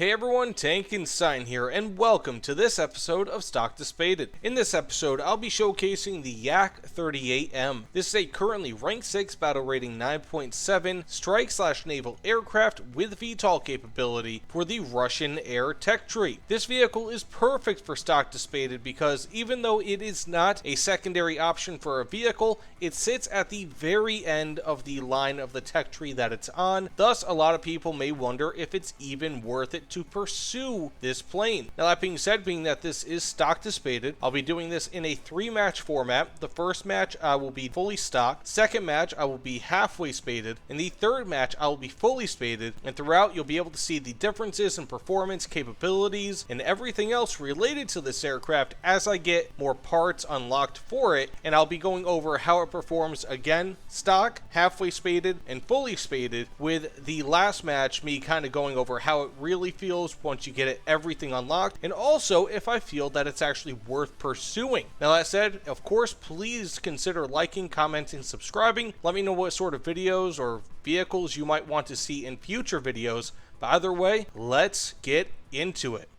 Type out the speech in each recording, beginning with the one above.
Hey everyone, Tankenstein here, and welcome to this episode of Stock to Spaded. In this episode, I'll be showcasing the Yak-38M. This is a currently rank 6, battle rating 9.7, strike/naval aircraft with VTOL capability for the Russian air tech tree. This vehicle is perfect for Stock to Spaded because even though it is not a secondary option for a vehicle, it sits at the very end of the line of the tech tree that it's on. Thus, a lot of people may wonder if it's even worth it to pursue this plane. Now, that being said, being that this is Stock to Spaded, I'll be doing this in a 3-match format. The first match I will be fully stocked, second match I will be halfway spaded, and the third match I will be fully spaded, and throughout you'll be able to see the differences in performance, capabilities, and everything else related to this aircraft as I get more parts unlocked for it, and I'll be going over how it performs again, stock, halfway spaded, and fully spaded, with the last match me kind of going over how it really feels once you get it everything unlocked, and also if I feel that it's actually worth pursuing. Now, that said, of course, please consider liking, commenting, subscribing. Let me know what sort of videos or vehicles you might want to see in future videos. But either way, let's get into it.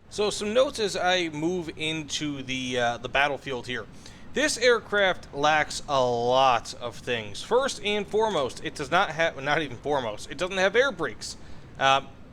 So some notes as I move into the battlefield here. This aircraft lacks a lot of things. First and foremost, it does not have, not even foremost, it doesn't have air brakes.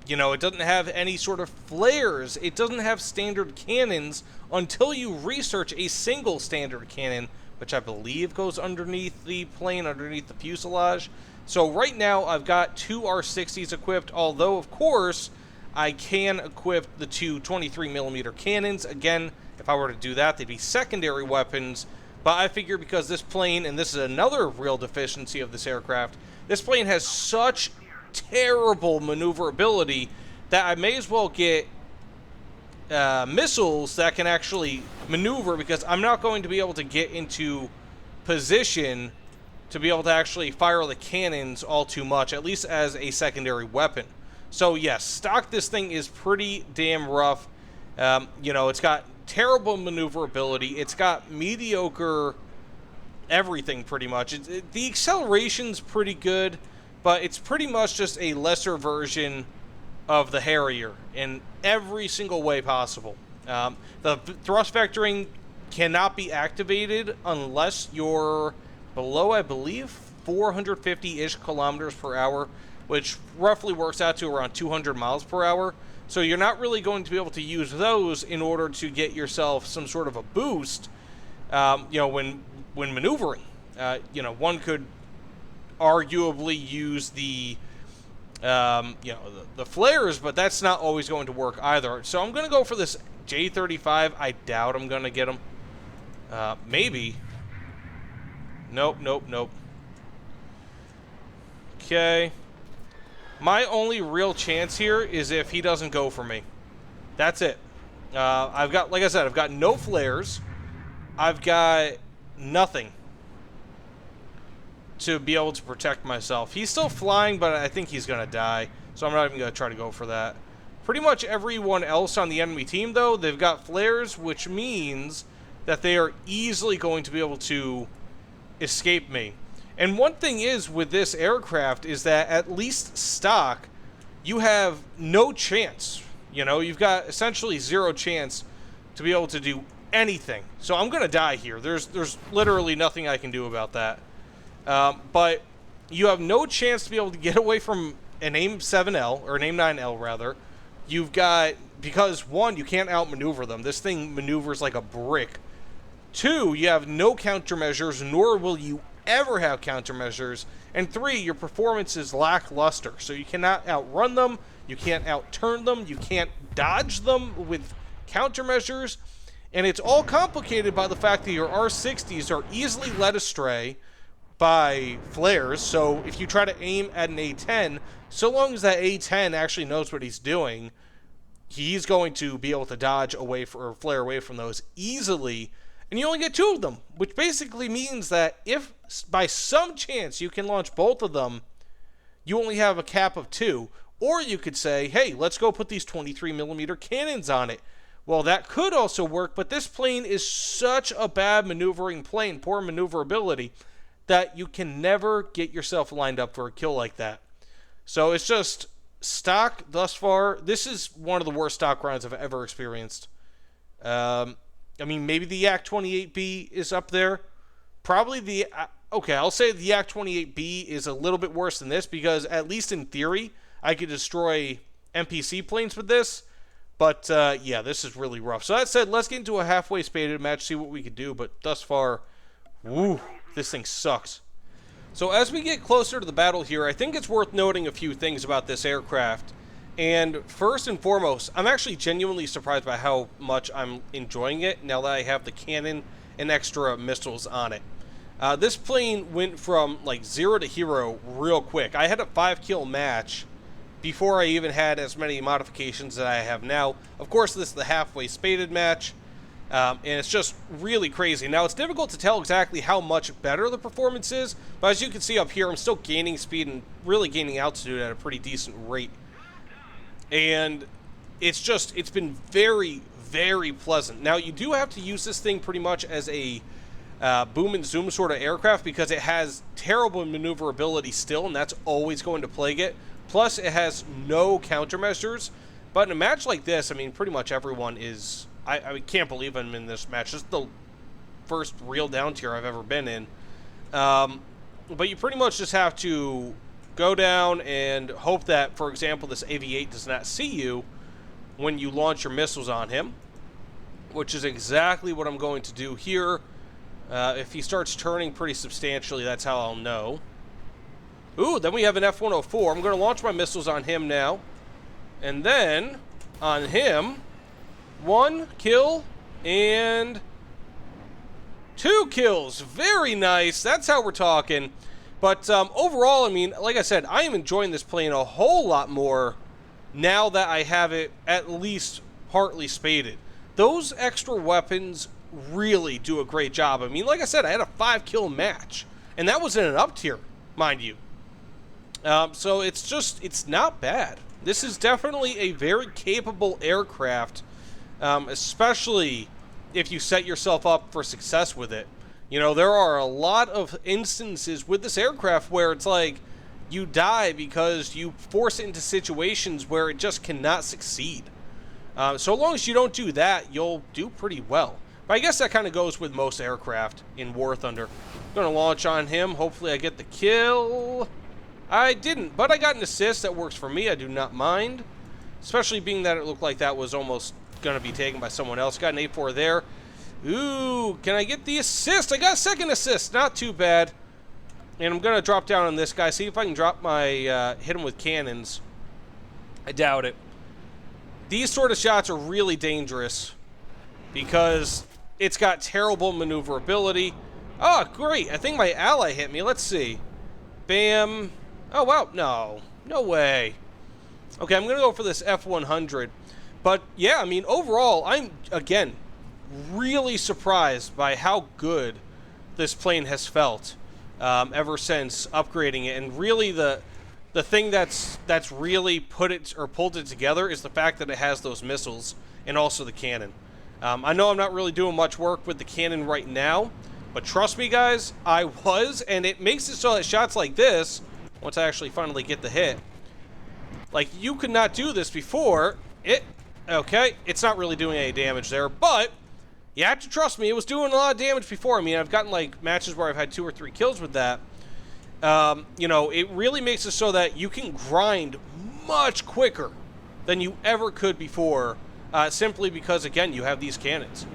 It doesn't have any sort of flares. It doesn't have standard cannons until you research a single standard cannon, which I believe goes underneath the plane, underneath the fuselage. So right now I've got 2 R60s equipped, although of course I can equip the 2 23mm cannons. Again, if I were to do that, they'd be secondary weapons. But I figure because this plane, and this is another real deficiency of this aircraft, this plane has such terrible maneuverability that I may as well get missiles that can actually maneuver, because I'm not going to be able to get into position to be able to actually fire the cannons all too much, at least as a secondary weapon. So yes, stock this thing is pretty damn rough. It's got terrible maneuverability. It's got mediocre everything pretty much. The acceleration's pretty good, but it's pretty much just a lesser version of the Harrier in every single way possible. The thrust vectoring cannot be activated unless you're below, I believe, 450-ish kilometers per hour, which roughly works out to around 200 miles per hour. So you're not really going to be able to use those in order to get yourself some sort of a boost, when maneuvering. One could arguably use the flares, but that's not always going to work either. So I'm going to go for this J-35. I doubt I'm going to get him. Maybe. Nope. Okay. My only real chance here is if he doesn't go for me. That's it. I've got, like I said, I've got no flares. I've got nothing to be able to protect myself. He's still flying, but I think he's going to die, so I'm not even going to try to go for that. Pretty much everyone else on the enemy team, though, they've got flares, which means that they are easily going to be able to escape me. And one thing is with this aircraft is that at least stock, you have no chance. You've got essentially 0 chance to be able to do anything. So I'm going to die here. There's literally nothing I can do about that. But you have no chance to be able to get away from an AIM-7L, or an AIM-9L rather. You've got, because 1, you can't outmaneuver them. This thing maneuvers like a brick. 2, you have no countermeasures, nor will you ever have countermeasures. And 3, your performance is lackluster. So you cannot outrun them, you can't outturn them, you can't dodge them with countermeasures. And it's all complicated by the fact that your R60s are easily led astray by flares. So if you try to aim at an A-10, so long as that A-10 actually knows what he's doing, he's going to be able to dodge away or flare away from those easily. And you only get 2 of them, which basically means that if by some chance you can launch both of them, you only have a cap of 2. Or you could say, hey, let's go put these 23mm cannons on it. Well, that could also work, but this plane is such a bad maneuvering plane, poor maneuverability, that you can never get yourself lined up for a kill like that. So it's just stock thus far, this is one of the worst stock grinds I've ever experienced. I mean, maybe the Yak-38B is up there. Probably the... okay, I'll say the Yak-28B is a little bit worse than this because, at least in theory, I could destroy NPC planes with this. But, yeah, this is really rough. So that said, let's get into a halfway spaded match, see what we can do. But thus far, woo, this thing sucks. So as we get closer to the battle here, I think it's worth noting a few things about this aircraft. And first and foremost, I'm actually genuinely surprised by how much I'm enjoying it now that I have the cannon and extra missiles on it. This plane went from like 0 to hero real quick. I had a 5-kill match before I even had as many modifications that I have now. Of course, this is the halfway spaded match, and it's just really crazy. Now, it's difficult to tell exactly how much better the performance is, but as you can see up here, I'm still gaining speed and really gaining altitude at a pretty decent rate. And it's been very, very pleasant. Now, you do have to use this thing pretty much as a boom and zoom sort of aircraft because it has terrible maneuverability still, and that's always going to plague it. Plus, it has no countermeasures. But in a match like this, I mean, pretty much everyone is... I can't believe I'm in this match. This is the first real down tier I've ever been in. But you pretty much just have to go down and hope that, for example, this AV-8 does not see you when you launch your missiles on him, which is exactly what I'm going to do here. If he starts turning pretty substantially, that's how I'll know. Ooh, then we have an F-104. I'm going to launch my missiles on him now. And then, on him, 1 kill and 2 kills. Very nice. That's how we're talking. But overall, I mean, like I said, I am enjoying this plane a whole lot more now that I have it at least partly spaded. Those extra weapons really do a great job. I mean, like I said, I had a 5-kill match, and that was in an up tier, mind you. So it's not bad. This is definitely a very capable aircraft, especially if you set yourself up for success with it. You know, there are a lot of instances with this aircraft where it's like you die because you force it into situations where it just cannot succeed. So long as you don't do that, you'll do pretty well. But I guess that kind of goes with most aircraft in WarThunder. I'm going to launch on him. Hopefully I get the kill. I didn't, but I got an assist. That works for me. I do not mind. Especially being that it looked like that was almost going to be taken by someone else. Got an A4 there. Ooh, can I get the assist? I got a second assist. Not too bad. And I'm going to drop down on this guy. See if I can drop my, hit him with cannons. I doubt it. These sort of shots are really dangerous because it's got terrible maneuverability. Oh, great. I think my ally hit me. Let's see. Bam. Oh, wow. No. No way. Okay, I'm going to go for this F-100. But, yeah, I mean, overall, I'm, again, really surprised by how good this plane has felt ever since upgrading it. And really the thing that's really pulled it together is the fact that it has those missiles and also the cannon. I know I'm not really doing much work with the cannon right now, but trust me, guys, I was, and it makes it so that shots like this, once I actually finally get the hit, like, you could not do this before. Okay, it's not really doing any damage there, but you have to trust me, it was doing a lot of damage before. I mean, I've gotten, like, matches where I've had 2 or 3 kills with that. You know, it really makes it so that you can grind much quicker than you ever could before, simply because, again, you have these cannons.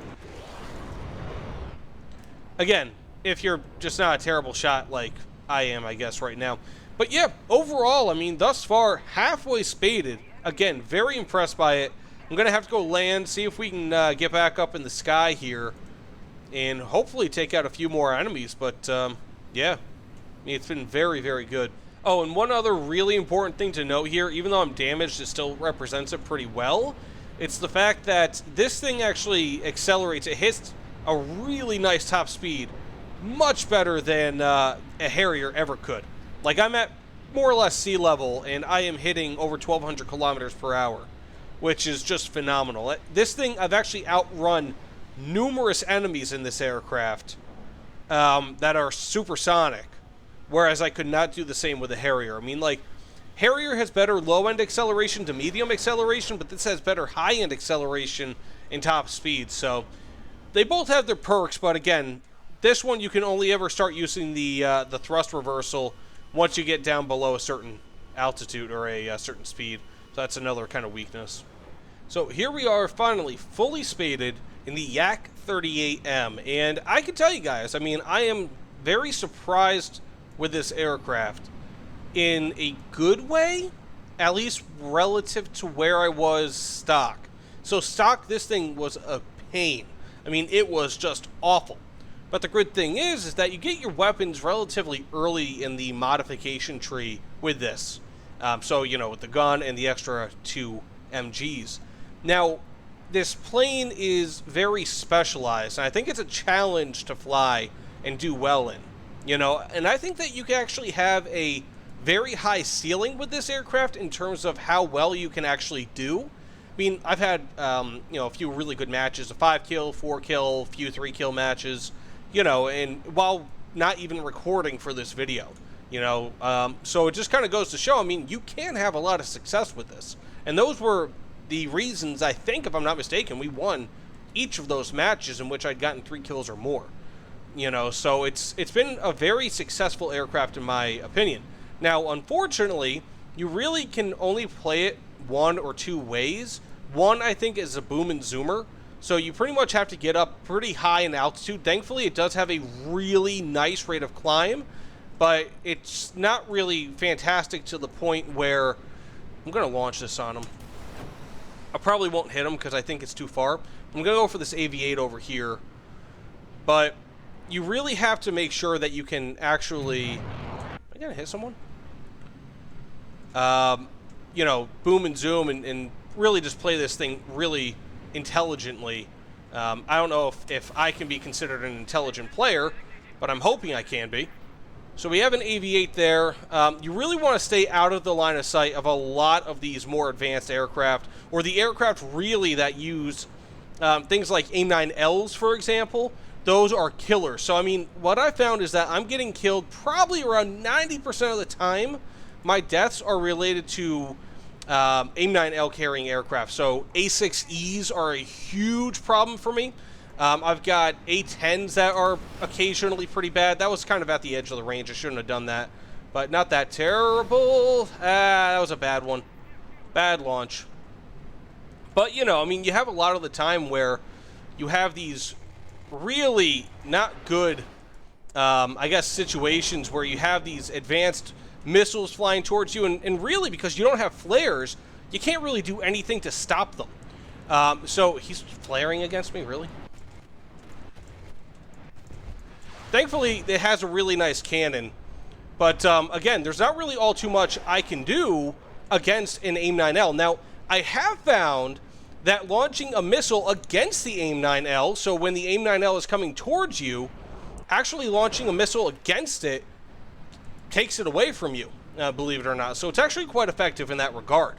Again, if you're just not a terrible shot like I am, I guess, right now. But yeah, overall, I mean, thus far, halfway spaded. Again, very impressed by it. I'm going to have to go land, see if we can get back up in the sky here, and hopefully take out a few more enemies. But, yeah, I mean, it's been very, very good. Oh, and one other really important thing to note here, even though I'm damaged, it still represents it pretty well. It's the fact that this thing actually accelerates. It hits a really nice top speed, much better than a Harrier ever could. Like, I'm at more or less sea level, and I am hitting over 1,200 kilometers per hour, which is just phenomenal. This thing, I've actually outrun numerous enemies in this aircraft that are supersonic, whereas I could not do the same with a Harrier. I mean, like, Harrier has better low-end acceleration to medium acceleration, but this has better high-end acceleration and top speed. So they both have their perks, but again, this one you can only ever start using the thrust reversal once you get down below a certain altitude or a certain speed. So that's another kind of weakness. So here we are, finally fully spaded in the Yak-38M, and I can tell you guys, I mean, I am very surprised with this aircraft in a good way, at least relative to where I was stock. So stock, this thing was a pain. I mean, it was just awful. But the good thing is that you get your weapons relatively early in the modification tree with this. So, you know, with the gun and the extra 2 MGs. Now, this plane is very specialized, and I think it's a challenge to fly and do well in. You know, and I think that you can actually have a very high ceiling with this aircraft in terms of how well you can actually do. I mean, I've had, you know, a few really good matches, a 5-kill, 4-kill, few 3-kill matches, you know, and while not even recording for this video, you know, so it just kind of goes to show, I mean, you can have a lot of success with this. And those were the reasons, I think, if I'm not mistaken, we won each of those matches in which I'd gotten 3 kills or more. You know, so it's been a very successful aircraft in my opinion. Now, unfortunately, you really can only play it 1 or 2 ways. One, I think, is a boom and zoomer. So you pretty much have to get up pretty high in altitude. Thankfully, it does have a really nice rate of climb, but it's not really fantastic to the point where I'm going to launch this on him. I probably won't hit him because I think it's too far. I'm going to go for this AV-8 over here, but you really have to make sure that you can actually... Am I going to hit someone? You know, boom and zoom and really just play this thing really intelligently. I don't know if I can be considered an intelligent player, but I'm hoping I can be. So we have an AV-8 there. You really want to stay out of the line of sight of a lot of these more advanced aircraft, or the aircraft really that use things like AIM-9Ls, for example. Those are killers. So, I mean, what I found is that I'm getting killed probably around 90% of the time. My deaths are related to AIM-9L carrying aircraft. So A6Es are a huge problem for me. I've got A10s that are occasionally pretty bad. That was kind of at the edge of the range. I shouldn't have done that. But not that terrible. That was a bad one. Bad launch. But, you know, I mean, you have a lot of the time where you have these really not good, I guess, situations where you have these advanced missiles flying towards you, and really, because you don't have flares, you can't really do anything to stop them. So he's flaring against me, really? Thankfully, it has a really nice cannon, but again, there's not really all too much I can do against an AIM-9L. Now, I have found that launching a missile against the AIM-9L, so when the AIM-9L is coming towards you, actually launching a missile against it takes it away from you, believe it or not. So it's actually quite effective in that regard.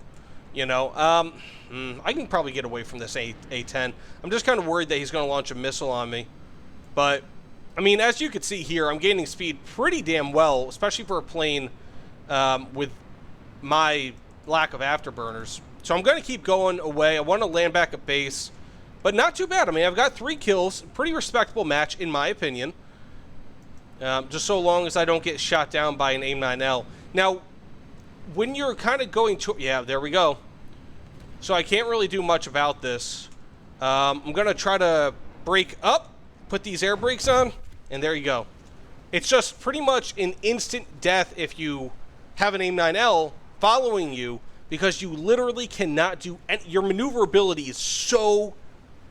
You know, I can probably get away from this A10. I'm just kind of worried that he's going to launch a missile on me. But, I mean, as you can see here, I'm gaining speed pretty damn well, especially for a plane with my lack of afterburners. So I'm going to keep going away. I want to land back at base, but not too bad. I mean, I've got 3 kills. Pretty respectable match, in my opinion. Just so long as I don't get shot down by an AIM-9L. Now, when you're kind of going to... Yeah, there we go. So I can't really do much about this. I'm going to try to brake up, put these air brakes on, and there you go. It's just pretty much an instant death if you have an AIM-9L following you, because you literally cannot do... Your maneuverability is so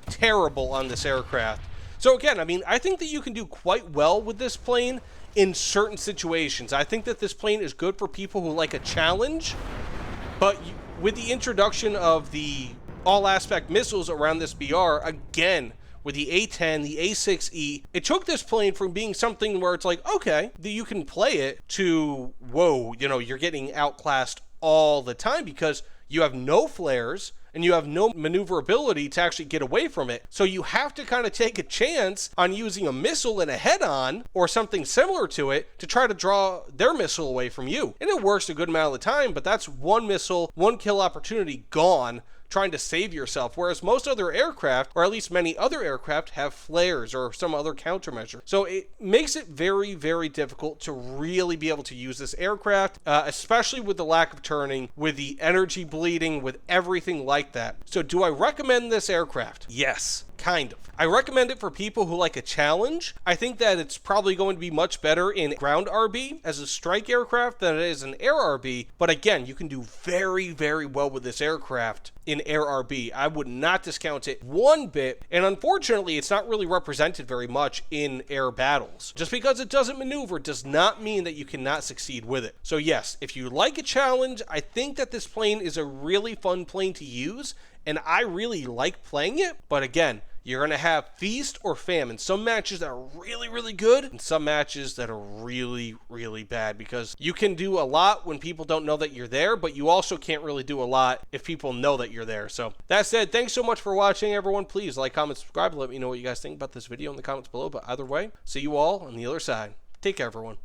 terrible on this aircraft. So again, I mean, I think that you can do quite well with this plane in certain situations. I think that this plane is good for people who like a challenge, but with the introduction of the all-aspect missiles around this BR, again, with the A10, the A6E, it took this plane from being something where it's like, okay, you can play it, to, whoa, you know, you're getting outclassed all the time because you have no flares and you have no maneuverability to actually get away from it. So you have to kind of take a chance on using a missile in a head-on or something similar to it to try to draw their missile away from you. And it works a good amount of the time, but that's one missile, one kill opportunity gone trying to save yourself, whereas most other aircraft, or at least many other aircraft, have flares or some other countermeasure. So it makes it very, very difficult to really be able to use this aircraft, especially with the lack of turning, with the energy bleeding, with everything like that. So do I recommend this aircraft? Yes. Kind of. I recommend it for people who like a challenge. I think that it's probably going to be much better in ground RB as a strike aircraft than it is in air RB. But again, you can do very, very well with this aircraft in air RB. I would not discount it one bit. And unfortunately, it's not really represented very much in air battles. Just because it doesn't maneuver does not mean that you cannot succeed with it. So yes, if you like a challenge, I think that this plane is a really fun plane to use. And I really like playing it. But again, you're going to have feast or famine. Some matches that are really, really good and some matches that are really, really bad, because you can do a lot when people don't know that you're there, but you also can't really do a lot if people know that you're there. So that said, thanks so much for watching, everyone. Please like, comment, subscribe, let me know what you guys think about this video in the comments below. But either way, see you all on the other side. Take care, everyone.